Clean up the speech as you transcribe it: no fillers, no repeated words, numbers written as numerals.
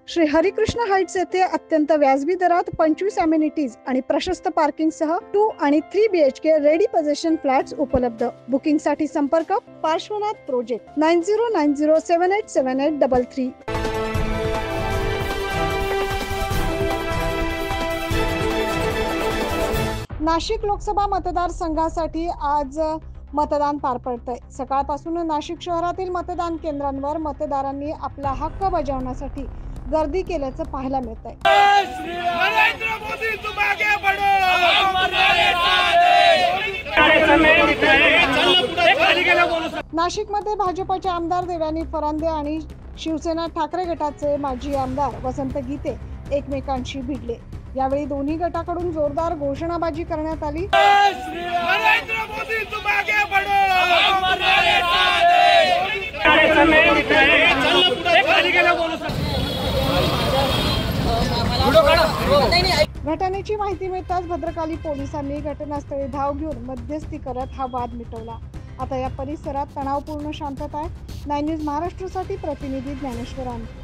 Shri Harikrishna Heights येथे अत्यंत व्याजबी दरात 25 अमेनिटीज आणि प्रशस्त पार्किंग सह 2 आणि 3 BHK रेडी पोझिशन फ्लॅट्स उपलब्ध। बुकिंग साठी संपर्क पार्श्वनाथ प्रोजेक्ट 9090787833। नाशिक लोकसभा मतदारसंघासाठी आज मतदान पार पडतंय। सकाळपासून नाशिक शहरातील मतदान केंद्रांवर मतदारांनी आपला हक्क बजावण्यासाठी गर्दी केल्याचं पाहायला मिळतंय। नाशिकमध्ये भाजपचे आमदार देवयानी फरांदे आणि शिवसेना ठाकरे गटाचे माजी आमदार वसंत गीते एकमेकांशी भिडले। यावेळी दोन्ही गटाकडून जोरदार घोषणाबाजी करण्यात आली। घटनेची माहिती मिळताच भद्रकाली पोलिसांनी घटनास्थळी धाव घेऊन मध्यस्थी करत हा वाद मिटवला। आता या परिसरात तणावपूर्ण शांतता आहे। 9 न्यूज महाराष्ट्रासाठी प्रतिनिधी ज्ञानेश्वर आनंद।